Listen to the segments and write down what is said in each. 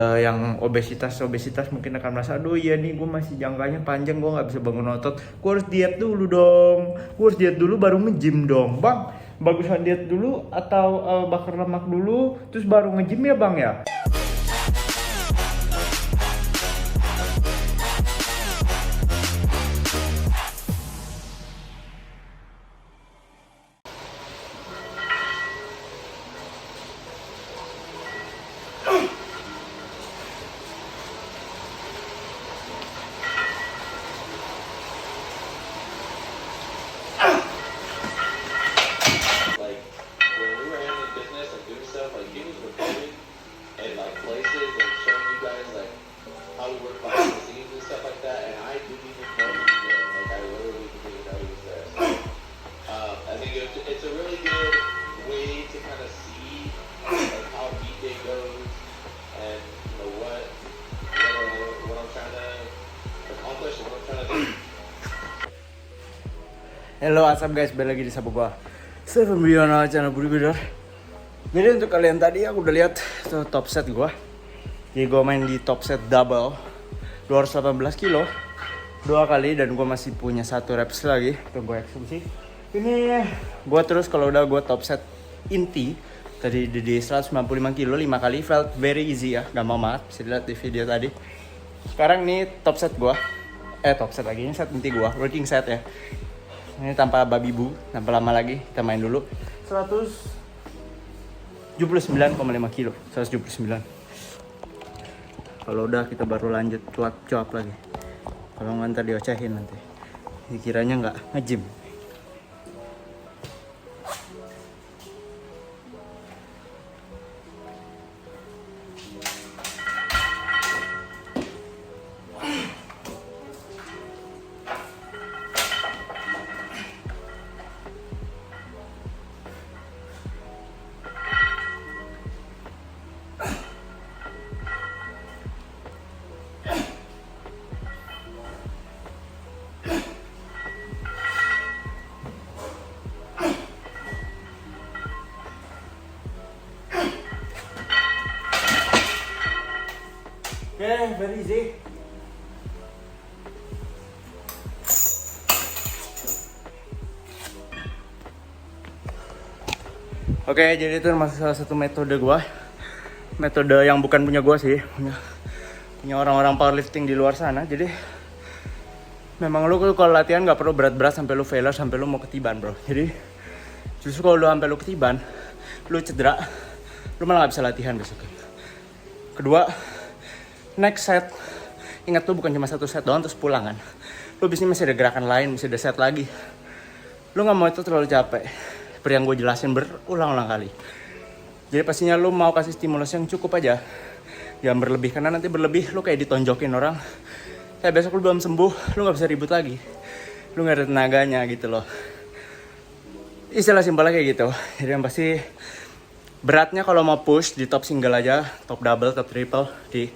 yang obesitas mungkin akan merasa, aduh iya nih gue masih jangkanya panjang, gue nggak bisa bangun otot, gue harus diet dulu dong, gue harus diet dulu baru nge-gym dong. Bang, bagusan diet dulu atau bakar lemak dulu terus baru nge-gym ya bang ya? Like when we were in the business and doing stuff, like he was recording at like places and showing you guys like how we work behind the scenes and stuff like that, and I didn't even know he was there. Like I literally didn't even know he was there. So, I think it's a really good way to kind of see like how each day goes and you know what I'm trying to accomplish and what I'm trying to do. Hello, what's up guys, balik lagi di Sabu gua Stephen Biono, channel Bodybuilder. Jadi untuk kalian tadi aku udah lihat tuh top set gua. Jadi gua main di top set double 218 kilo 2 kali dan gua masih punya 1 reps lagi untuk gua eksekusi. Ini gua terus kalau udah gua top set inti tadi di 195 kilo 5 kali, felt very easy ya, gampang banget, bisa dilihat di video tadi. Sekarang nih top set gua, top set lagi, ini set inti gua, working set ya. Ini tanpa babi bu, tanpa lama lagi, kita main dulu 179,5 kilo, 179. Kalau udah kita baru lanjut cuap lagi. Kalau nggak ntar diocehin nanti, dikiranya nggak nge-gym. Okay, very easy. Oke, jadi itu masih salah satu metode gua. Metode yang bukan punya gua sih, punya orang-orang powerlifting di luar sana. Jadi memang lu kalau latihan nggak perlu berat-berat sampai lu failure, sampai lu mau ketiban, bro. Jadi justru kalau lu sampai lu ketiban, lu cedera, lu malah nggak bisa latihan besok. Kedua, next set, ingat tuh bukan cuma 1 set doang terus pulang kan. Lu bisnis masih ada gerakan lain, masih ada set lagi. Lu nggak mau itu terlalu capek. Seperti yang gue jelasin berulang-ulang kali. Jadi pastinya lu mau kasih stimulus yang cukup aja, jangan berlebih, karena nanti berlebih lu kayak ditonjokin orang. Kayak besok lu belum sembuh, lu nggak bisa ribut lagi. Lu nggak ada tenaganya gitu loh. Istilah simpelnya kayak gitu. Jadi yang pasti beratnya kalau mau push di top single aja, top double, top triple di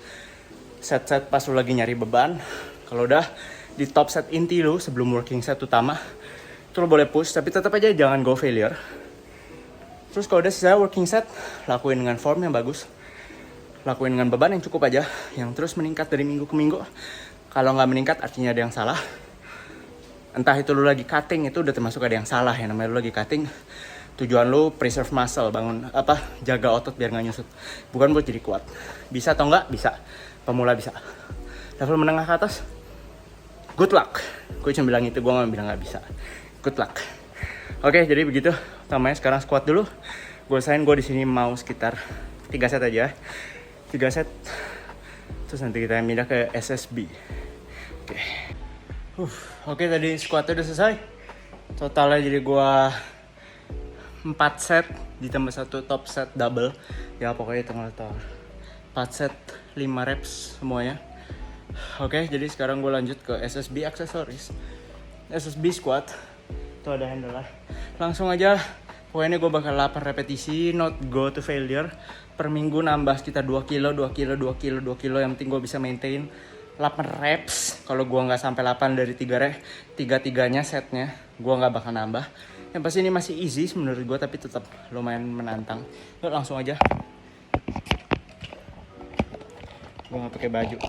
set-set pas lu lagi nyari beban. Kalau udah di top set inti lu sebelum working set utama, itu lu boleh push, tapi tetap aja jangan go failure. Terus kalau udah selesai working set, lakuin dengan form yang bagus, lakuin dengan beban yang cukup aja, yang terus meningkat dari minggu ke minggu. Kalau nggak meningkat artinya ada yang salah. Entah itu lu lagi cutting, itu udah termasuk ada yang salah ya, namanya lu lagi cutting. Tujuan lu preserve muscle, jaga otot biar nggak nyusut, bukan buat jadi kuat. Bisa atau nggak? Bisa. Pemula bisa. Level menengah ke atas, good luck. Gue cuma bilang itu, gue nggak bilang nggak bisa. Good luck. Oke, jadi begitu. Utamanya sekarang squat dulu. Gue di sini mau sekitar 3 set aja. 3 set. Terus nanti kita pindah ke SSB. Oke. Oke, tadi squatnya udah selesai. Totalnya jadi gue 4 set ditambah 1 top set double. Ya pokoknya tengah total 4 set 5 reps semuanya. Oke, jadi sekarang gue lanjut ke SSB aksesoris. SSB squat. Itu ada handle lah. Langsung aja. Pokoknya gue bakal 8 repetisi, not go to failure. Per minggu nambah sekitar 2 kilo. Yang penting gue bisa maintain 8 reps. Kalau gue nggak sampai 8 dari 3-3-nya setnya, gue nggak bakal nambah. Yang pasti ini masih easy menurut gue, tapi tetap lumayan menantang. Yuk langsung aja. Gue nggak pakai baju.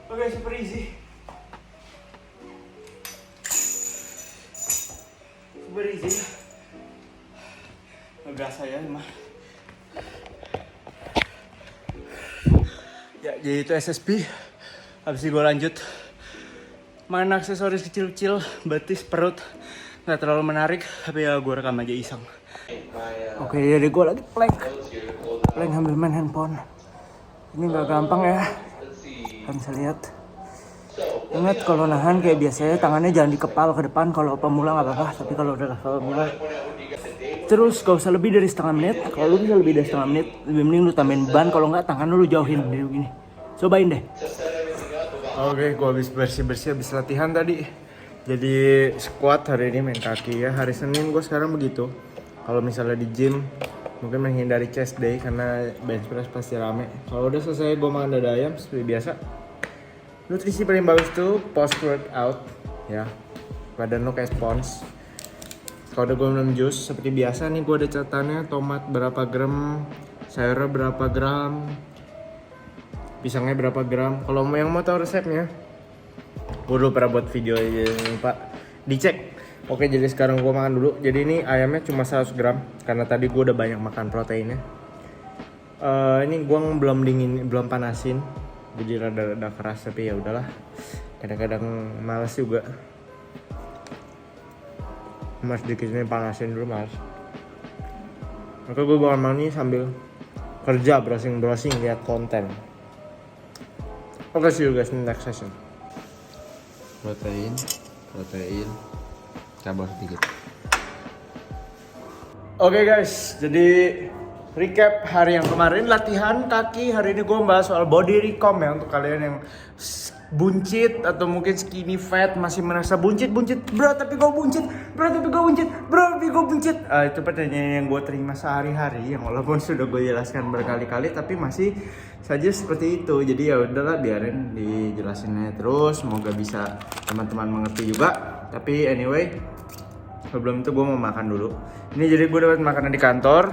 Oke, super easy. Super easy. Nggak berasa ya, mah. Ya, jadi itu SSP. Habis itu gue lanjut main aksesoris kecil-kecil, betis, perut. Nggak terlalu menarik, tapi ya gue rekam aja iseng. Oke, jadi gue lagi plank sambil main handphone. Ini nggak gampang ya. Kan bisa lihat. Ingat kalau nahan kayak biasanya tangannya jangan dikepal ke depan. Kalau pemula nggak apa-apa, tapi kalau udah pemula terus gak usah lebih dari setengah menit. Kalau lu bisa lebih dari setengah menit, lebih mending lu tambahin ban. Kalau nggak tangan lu jauhin dari begini. Cobain deh. Oke, gua habis bersih-bersih habis latihan tadi. Jadi squat hari ini main kaki ya. Hari Senin gua sekarang begitu. Kalau misalnya di gym mungkin menghindari chest day karena bench press pasti rame. Kalau udah selesai gue makan dada ayam seperti biasa. Nutrisi paling bagus tuh post workout ya. Badan lo kayak spons. Kalau udah gue minum jus seperti biasa nih gue ada catatannya tomat berapa gram, sayurnya berapa gram, pisangnya berapa gram. Kalau yang mau tahu resepnya, gue dulu pernah buat video aja lupa dicek. Oke, jadi sekarang gue makan dulu. Jadi ini ayamnya cuma 100 gram karena tadi gue udah banyak makan proteinnya. Ini gue belum panasin, jadi rada keras tapi ya udahlah. Kadang-kadang males juga. Mas dikitnya panasin dulu mas. Maka gue bakal makan ini sambil kerja browsing lihat konten. Oke, see you guys in the next session. Protein cabar sedikit. Oke guys, jadi recap hari yang kemarin latihan kaki. Hari ini gue membahas soal body recomp ya untuk kalian yang buncit atau mungkin skinny fat masih merasa buncit bro tapi gue buncit. Itu pertanyaan yang gue terima sehari-hari yang walaupun sudah gue jelaskan berkali-kali tapi masih saja seperti itu. Jadi ya udahlah biarin dijelasinnya terus, semoga bisa teman-teman mengerti juga. Tapi anyway, sebelum itu gue mau makan dulu. Ini jadi gue dapat makanan di kantor.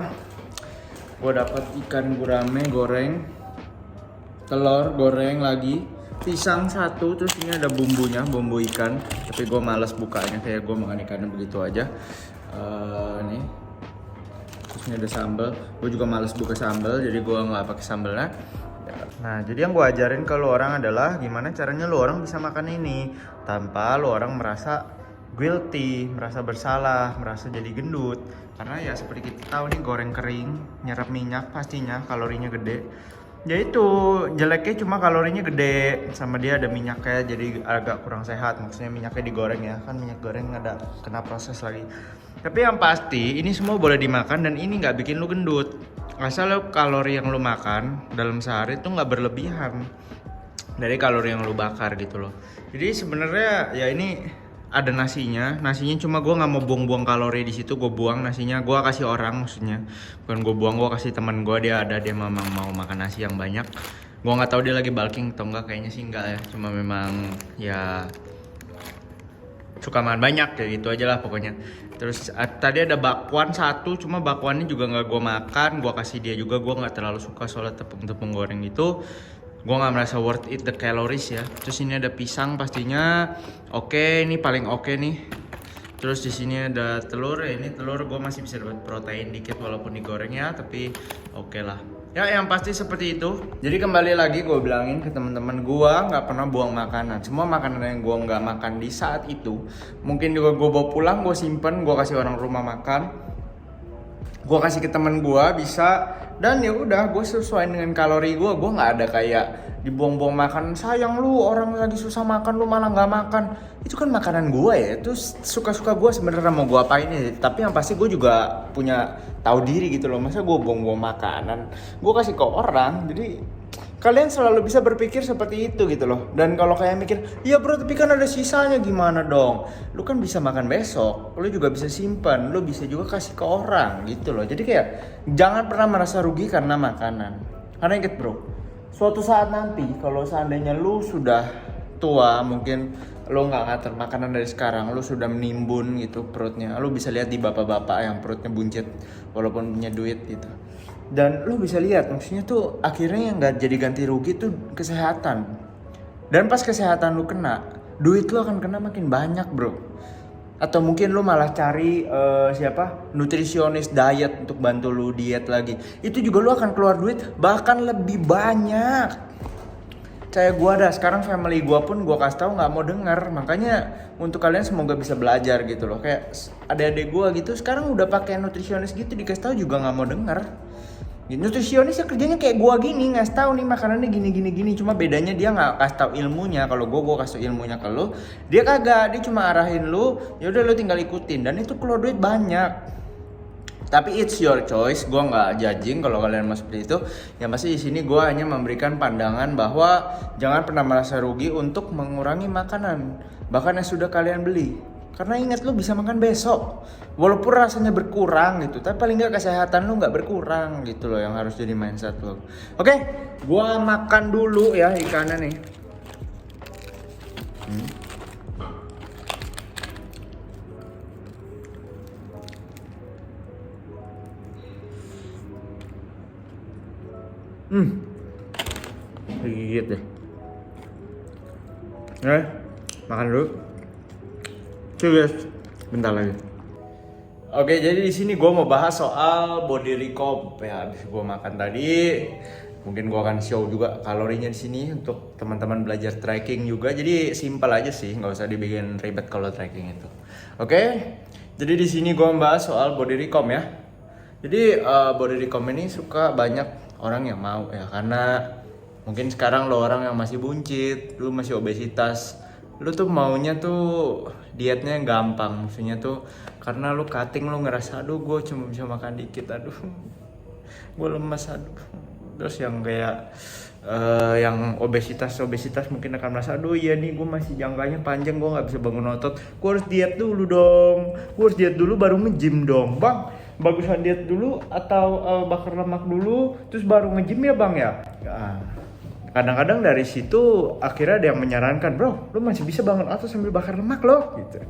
Gue dapat ikan gurame goreng, telur goreng lagi, pisang satu, terus ini ada bumbunya, bumbu ikan. Tapi gue malas bukanya, kayak gue makan ikannya begitu aja. Nih, terus ini ada sambal. Gue juga malas buka sambal, jadi gue nggak pakai sambalnya. Nah, jadi yang gue ajarin ke lu orang adalah gimana caranya lu orang bisa makan ini tanpa lu orang merasa guilty, merasa bersalah, merasa jadi gendut. Karena ya seperti kita tahu nih, goreng kering, nyerap minyak pastinya kalorinya gede. Ya itu jeleknya cuma kalorinya gede, sama dia ada minyaknya jadi agak kurang sehat. Maksudnya minyaknya digoreng ya, kan minyak goreng ada kena proses lagi. Tapi yang pasti ini semua boleh dimakan dan ini nggak bikin lu gendut. Asal lo kalori yang lu makan dalam sehari itu nggak berlebihan dari kalori yang lu bakar gitu loh. Jadi sebenarnya ya ini ada nasinya cuma gue nggak mau buang-buang kalori di situ. Gue buang nasinya, gue kasih orang, maksudnya bukan gue buang, gue kasih teman gue, dia memang mau makan nasi yang banyak. Gue nggak tahu dia lagi bulking atau enggak, kayaknya sih enggak ya, cuma memang ya suka makan banyak kayak gitu aja lah pokoknya. Terus tadi ada bakwan satu, cuma bakwannya juga nggak gue makan, gue kasih dia juga. Gue nggak terlalu suka soalnya tepung goreng itu, gue nggak merasa worth it the calories ya. Terus ini ada pisang pastinya, oke, ini paling oke nih. Terus di sini ada telur ya, ini telur gue masih bisa dapat protein dikit walaupun digoreng ya, tapi oke lah. Ya yang pasti seperti itu. Jadi kembali lagi gue bilangin ke teman-teman, gue nggak pernah buang makanan. Semua makanan yang gue nggak makan di saat itu, mungkin juga gue bawa pulang, gue simpen, gue kasih orang rumah makan, gue kasih ke teman gue bisa. Dan ya udah, gue sesuai dengan kalori gue nggak ada kayak dibuang-buang makan. Sayang lu, orang lagi susah makan lu malah nggak makan. Itu kan makanan gue ya, itu suka-suka gue sebenarnya mau gue apain ya. Tapi yang pasti gue juga punya tahu diri gitu loh. Masa gue buang-buang makanan, gue kasih ke orang. Jadi kalian selalu bisa berpikir seperti itu gitu loh. Dan kalau kayak mikir, iya bro tapi kan ada sisanya, gimana dong? Lu kan bisa makan besok, lu juga bisa simpan, lu bisa juga kasih ke orang gitu loh. Jadi kayak jangan pernah merasa rugi karena makanan. Karena inget bro, suatu saat nanti kalau seandainya lu sudah tua, mungkin lu nggak ngatur makanan dari sekarang, lu sudah menimbun gitu perutnya. Lu bisa lihat di bapak-bapak yang perutnya buncit walaupun punya duit gitu. Dan lu bisa lihat maksudnya tuh akhirnya yang nggak jadi ganti rugi tuh kesehatan. Dan pas kesehatan lu kena, duit lu akan kena makin banyak bro. Atau mungkin lu malah cari nutrisionis diet untuk bantu lu diet lagi. Itu juga lu akan keluar duit bahkan lebih banyak. Kayak gua dah, sekarang family gua pun gua kasih tahu nggak mau dengar. Makanya untuk kalian semoga bisa belajar gitu loh. Kayak adik-adik gua gitu sekarang udah pakai nutrisionis gitu, dikasih tahu juga nggak mau dengar. Nutrisionis ya kerjanya kayak gua gini, ngasih tahu nih makanannya gini. Cuma bedanya dia nggak kasih tahu ilmunya. Kalau gua kasih ilmunya ke lu, dia kagak, dia cuma arahin lu. Ya udah lu tinggal ikutin dan itu keluar duit banyak. Tapi it's your choice, gue nggak judging kalau kalian mau seperti itu. Yang pasti di sini gue hanya memberikan pandangan bahwa jangan pernah merasa rugi untuk mengurangi makanan, bahkan yang sudah kalian beli. Karena ingat lu bisa makan besok, walaupun rasanya berkurang gitu, tapi paling nggak kesehatan lu nggak berkurang gitu loh, yang harus jadi mindset lo. Oke, gue makan dulu ya ikannya nih. Gigit deh. Makan dulu. Guys, bentar lagi. Oke, jadi di sini gue mau bahas soal body recomp ya. Habis gue makan tadi, mungkin gue akan show juga kalorinya di sini untuk teman-teman belajar tracking juga. Jadi simpel aja sih, nggak usah dibikin ribet kalau tracking itu. Oke, jadi di sini gue membahas soal body recomp ya. Jadi body recomp ini suka banyak orang yang mau ya, karena mungkin sekarang lo orang yang masih buncit, lu masih obesitas, lu tuh maunya tuh dietnya yang gampang, maksudnya tuh karena lu cutting lu ngerasa aduh gue cuma bisa makan dikit, aduh gue lemas, aduh. Terus yang kayak yang obesitas mungkin akan merasa aduh iya nih gue masih jangkanya panjang, gue nggak bisa bangun otot, gue harus diet dulu dong, gue harus diet dulu baru nge-gym dong bang. Bagusan diet dulu atau bakar lemak dulu terus baru nge-gym ya bang ya? Kadang-kadang dari situ akhirnya ada yang menyarankan, bro lu masih bisa bangun otot sambil bakar lemak loh gitu.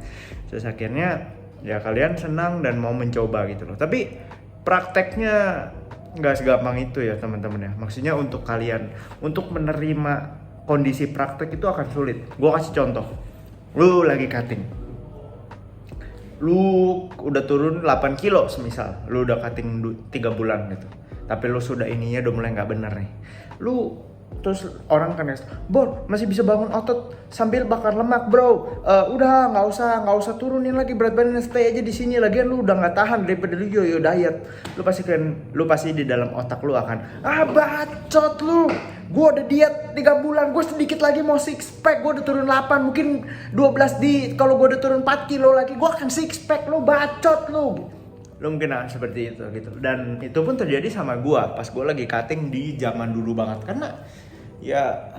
Terus akhirnya ya kalian senang dan mau mencoba gitu loh. Tapi prakteknya nggak segampang itu ya teman-teman ya. Maksudnya untuk kalian untuk menerima kondisi praktek itu akan sulit. Gue kasih contoh, lu lagi cutting, lu udah turun 8 kilo semisal, lu udah cutting 3 bulan gitu, tapi lu sudah ininya udah mulai nggak bener nih, lu terus orang kan bro masih bisa bangun otot sambil bakar lemak bro, udah nggak usah turunin lagi berat badannya, stay aja di sini, lagian lu udah nggak tahan daripada lu yo diet. Lu pasti di dalam otak lu akan bacot lu, gue udah diet 3 bulan, gue sedikit lagi mau 6 pack, gue udah turun 8, mungkin 12 kalau gue udah turun 4 kilo lagi gue akan 6 pack, lu bacot lu mungkin seperti itu gitu. Dan itu pun terjadi sama gue pas gue lagi cutting di zaman dulu banget, karena ya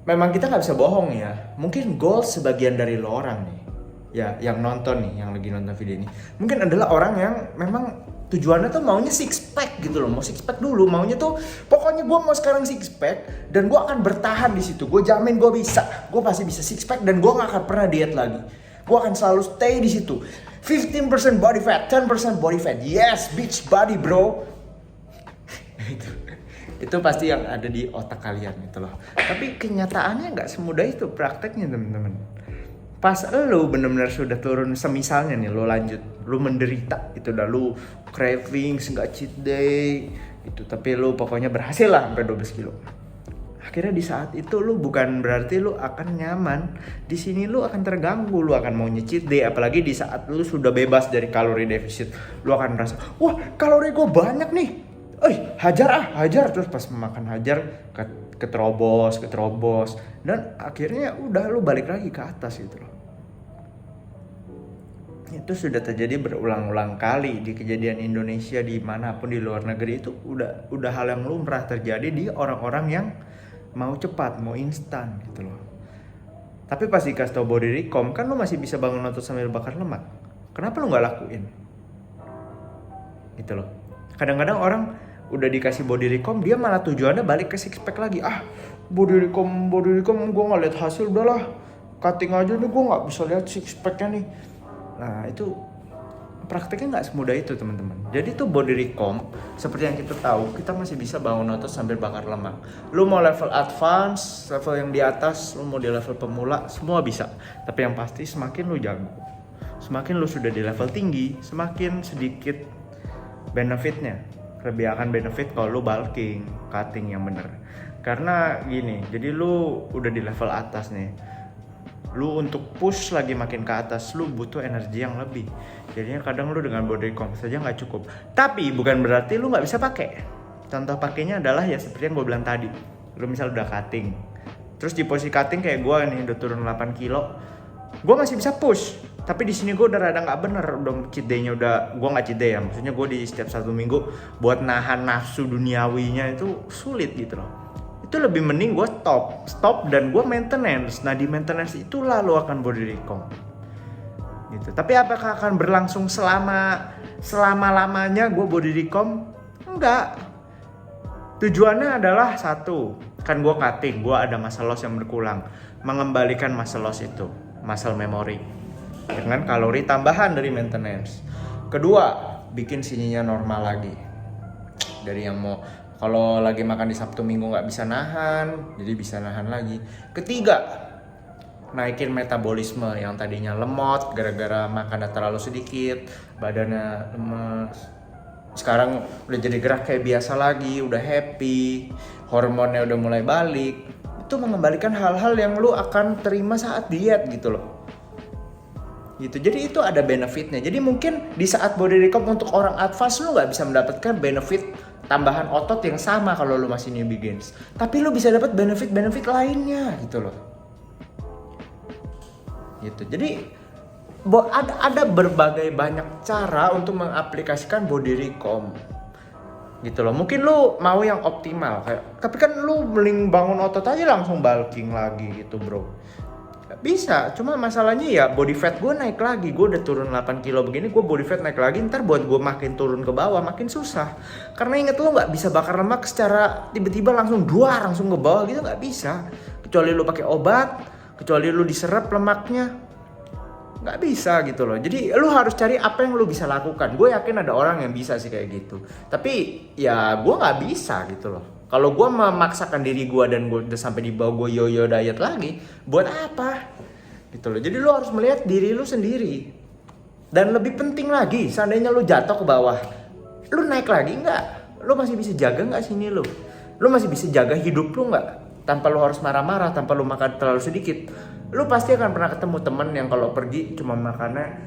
memang kita nggak bisa bohong ya, mungkin goal sebagian dari lo orang nih ya yang nonton nih, yang lagi nonton video ini mungkin adalah orang yang memang tujuannya tuh maunya 6 pack gitu loh, mau 6 pack dulu, maunya tuh pokoknya gue mau sekarang 6 pack dan gue akan bertahan di situ, gue jamin gue pasti bisa 6 pack dan gue nggak akan pernah diet lagi, gue akan selalu stay di situ. 15% body fat, 10% body fat, yes beach body bro. itu pasti yang ada di otak kalian gitu loh. Tapi kenyataannya nggak semudah itu prakteknya teman-teman. Pas lo benar-benar sudah turun, semisalnya nih lo lanjut, lo menderita itu dah, lo cravings, nggak cheat day, Itu tapi lu pokoknya berhasil lah sampai 12 kilo. Akhirnya di saat itu lu bukan berarti lu akan nyaman. Di sini lu akan terganggu, lu akan mau cheat day, apalagi di saat lu sudah bebas dari kalori defisit. Lu akan merasa, wah kalori gue banyak nih. Hajar. Terus pas makan hajar keterobos. Dan akhirnya udah lu balik lagi ke atas gitu loh. Itu sudah terjadi berulang-ulang kali di kejadian Indonesia, dimanapun di luar negeri. Itu udah hal yang lumrah terjadi di orang-orang yang mau cepat, mau instan gitu loh. Tapi pas dikasih tau body recomp, kan lu masih bisa bangun otot sambil bakar lemak. Kenapa lu nggak lakuin? Gitu loh. Kadang-kadang orang udah dikasih body recomp, dia malah tujuannya balik ke six pack lagi. Body recomp gue nggak lihat hasil, udahlah cutting aja nih, gue nggak bisa lihat six packnya nih. Nah itu prakteknya nggak semudah itu teman-teman. Jadi tuh body recomp seperti yang kita tahu, kita masih bisa bangun otot sambil bakar lemak. Lu mau level advance, level yang di atas, lu mau di level pemula, semua bisa. Tapi yang pasti semakin lu jago, semakin lu sudah di level tinggi, semakin sedikit benefitnya. Lebih akan benefit kalau lu bulking, cutting yang bener. Karena gini, jadi lu udah di level atas nih, lu untuk push lagi makin ke atas, lu butuh energi yang lebih. Jadinya kadang lu dengan body recomp saja nggak cukup. Tapi bukan berarti lu nggak bisa pakai. Contoh pakainya adalah ya seperti yang gue bilang tadi. Lu misal udah cutting, terus di posisi cutting kayak gue nih udah turun 8 kilo, gue masih bisa push. Tapi di sini gue udah rada nggak bener, udah cheat day-nya gue nggak cheat day ya. Maksudnya gue di setiap 1 minggu buat nahan nafsu duniawinya itu sulit gitu loh. Itu lebih mending gue stop dan gue maintenance. Nah di maintenance itulah lo akan body recomp gitu. Tapi apakah akan berlangsung selama-lamanya gue body recomp? Enggak. Tujuannya adalah satu, kan gue cutting, gue ada muscle loss yang berkurang, mengembalikan muscle loss itu, muscle memory dengan kalori tambahan dari maintenance. Kedua, bikin sininya normal lagi. Dari yang mau kalau lagi makan di Sabtu Minggu nggak bisa nahan, jadi bisa nahan lagi. Ketiga, naikin metabolisme yang tadinya lemot gara-gara makannya terlalu sedikit, badannya lemes. Sekarang udah jadi gerak kayak biasa lagi, udah happy, hormonnya udah mulai balik. Itu mengembalikan hal-hal yang lu akan terima saat diet gitu loh. Gitu. Jadi itu ada benefitnya. Jadi mungkin di saat body recomp untuk orang advance lu nggak bisa mendapatkan benefit tambahan otot yang sama kalau lu masih new begins. Tapi lu bisa dapat benefit lainnya gitu loh. Gitu. Jadi ada berbagai banyak cara untuk mengaplikasikan body recomp. Gitu loh. Mungkin lu mau yang optimal tapi kan lu mending bangun otot aja langsung bulking lagi gitu, bro. Bisa, cuma masalahnya ya body fat gue naik lagi. Gue udah turun 8 kilo begini, gue body fat naik lagi. Ntar buat gue makin turun ke bawah makin susah. Karena inget lo gak bisa bakar lemak secara tiba-tiba langsung ke bawah gitu, gak bisa. Kecuali lo pakai obat, kecuali lo diserap lemaknya, gak bisa gitu loh. Jadi lo harus cari apa yang lo bisa lakukan. Gue yakin ada orang yang bisa sih kayak gitu. Tapi ya gue gak bisa gitu loh. Kalau gue memaksakan diri gue dan gue udah sampai di bawah, gue yo-yo diet lagi, buat apa? Gitu loh. Jadi lo harus melihat diri lo sendiri. Dan lebih penting lagi, seandainya lo jatuh ke bawah, lo naik lagi nggak? Lo masih bisa jaga nggak sini lo? Lo masih bisa jaga hidup lo nggak? Tanpa lo harus marah-marah, tanpa lo makan terlalu sedikit. Lo pasti akan pernah ketemu temen yang kalau pergi cuma makannya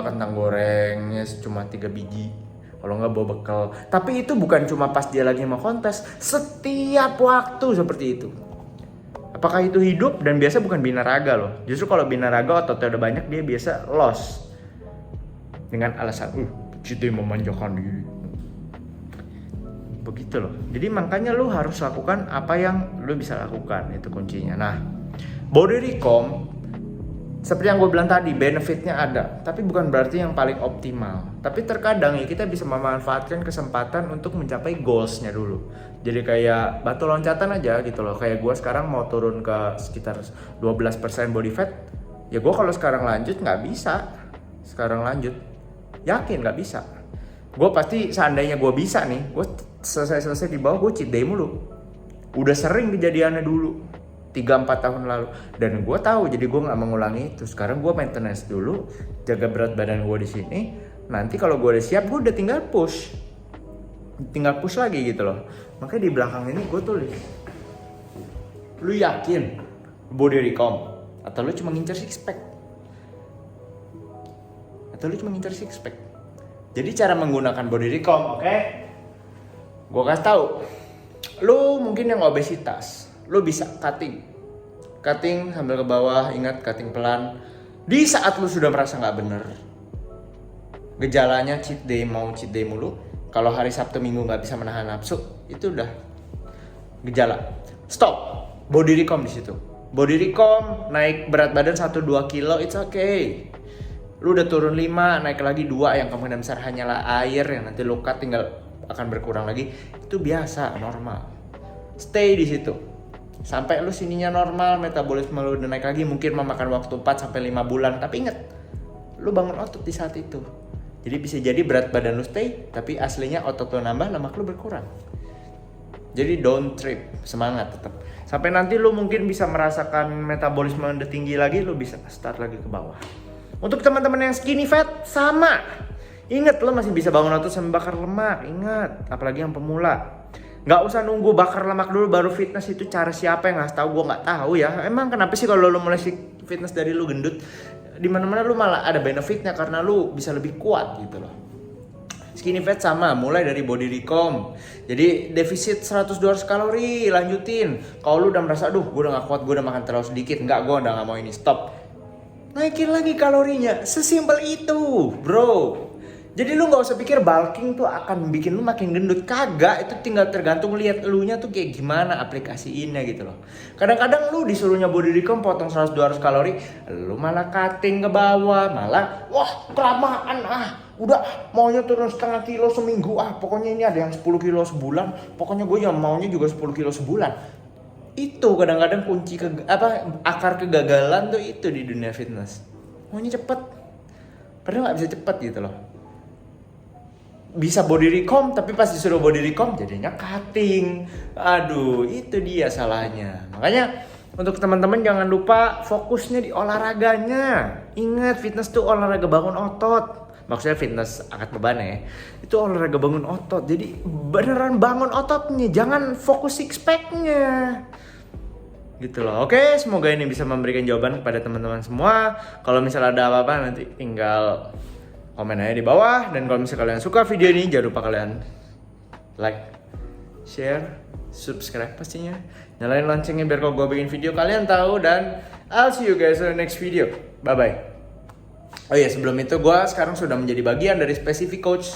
kentang gorengnya cuma 3 biji. Kalau nggak bawa bekal. Tapi itu bukan cuma pas dia lagi mau kontes. Setiap waktu seperti itu. Apakah itu hidup? Dan biasa bukan binaraga loh. Justru kalau binaraga ototnya udah banyak, dia biasa loss. Dengan alasan, kita memanjakan diri. Begitu loh. Jadi makanya lu harus lakukan apa yang lu bisa lakukan. Itu kuncinya. Nah, body recomp seperti yang gue bilang tadi, benefitnya ada, tapi bukan berarti yang paling optimal. Tapi terkadang ya kita bisa memanfaatkan kesempatan untuk mencapai goalsnya dulu. Jadi kayak batu loncatan aja gitu loh. Kayak gue sekarang mau turun ke sekitar 12% body fat. Ya gue kalau sekarang lanjut nggak bisa. Sekarang lanjut, yakin nggak bisa. Gue pasti seandainya gue bisa nih, gue selesai di bawah, gue cheat day mulu. Udah sering kejadiannya dulu. 3-4 tahun lalu, dan gue tahu, jadi gue nggak mengulangi itu. Sekarang gue maintenance dulu, jaga berat badan gue di sini. Nanti kalau gue udah siap, gue udah tinggal push. tinggal push lagi gitu loh. Makanya di belakang ini gue tulis, lu yakin body recomp atau lu cuma ngincer six pack? Jadi cara menggunakan body recomp, oke? Gue kasih tahu, lu mungkin yang obesitas, lu bisa cutting sambil ke bawah, ingat cutting pelan. Di saat lu sudah merasa nggak bener, gejalanya cheat day mulu. Kalau hari Sabtu Minggu nggak bisa menahan nafsu, itu udah gejala. Stop, body recomp di situ. Body recomp, naik berat badan 1-2 kilo, it's okay. Lu udah turun 5, naik lagi 2 yang kemungkinan besar hanyalah air yang nanti lu cut tinggal akan berkurang lagi. Itu biasa, normal. Stay di situ. Sampai lu sininya normal, metabolisme lu udah naik lagi, mungkin memakan waktu 4-5 bulan. Tapi inget, lu bangun otot di saat itu. Jadi bisa jadi berat badan lu stay, tapi aslinya otot lu nambah, lemak lu berkurang. Jadi don't trip, semangat tetap. Sampai nanti lu mungkin bisa merasakan metabolisme udah tinggi lagi, lu bisa start lagi ke bawah. Untuk teman-teman yang skinny fat, sama. Ingat, lu masih bisa bangun otot sambil bakar lemak. Ingat, apalagi yang pemula. Nggak usah nunggu bakar lemak dulu baru fitness. Itu cara siapa yang nggak tahu, gue nggak tahu ya. Emang kenapa sih kalau lu mulai fitness dari lu gendut, di mana-mana lu malah ada benefitnya karena lu bisa lebih kuat gitu loh. Skinny fat sama, mulai dari body recomp. Jadi defisit 100-200 kalori, lanjutin. Kalau lu udah merasa, aduh gue udah gak kuat, gue udah makan terlalu sedikit. Enggak, gue udah gak mau ini, stop. Naikin lagi kalorinya, sesimpel itu bro. Jadi lu gak usah pikir bulking tuh akan bikin lu makin gendut. Kagak, itu tinggal tergantung lihat elunya tuh kayak gimana aplikasiinnya gitu loh. Kadang-kadang lu disuruhnya body recomp potong 100-200 kalori, lu malah cutting ke bawah, malah wah kelamaan udah maunya turun setengah kilo seminggu, pokoknya ini ada yang 10 kilo sebulan, pokoknya gue yang maunya juga 10 kilo sebulan. Itu kadang-kadang kunci akar kegagalan tuh itu di dunia fitness. Maunya cepet, padahal gak bisa cepet gitu loh. Bisa body recomp tapi pas disuruh body recomp jadinya cutting. Aduh, itu dia salahnya. Makanya untuk teman-teman jangan lupa fokusnya di olahraganya. Ingat, fitness tuh olahraga bangun otot. Maksudnya fitness angkat beban ya. Itu olahraga bangun otot. Jadi beneran bangun ototnya, jangan fokus six pack-nya. Gitu loh. Oke, semoga ini bisa memberikan jawaban kepada teman-teman semua. Kalau misalnya ada apa-apa nanti tinggal komen aja di bawah. Dan kalau misalnya kalian suka video ini, jangan lupa kalian like, share, subscribe pastinya. Nyalain loncengnya biar kalau gue bikin video kalian tahu. Dan I'll see you guys in the next video. Bye-bye. Oh iya, sebelum itu gue sekarang sudah menjadi bagian dari Specific Coach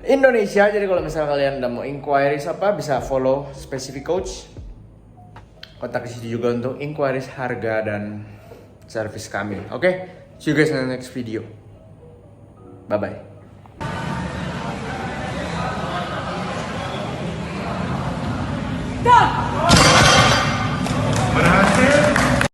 Indonesia. Jadi kalau misalnya kalian udah mau inquiries bisa follow Specific Coach. Kontak di situ juga untuk inquiries harga dan service kami. Oke, see you guys in the next video. Bye-bye.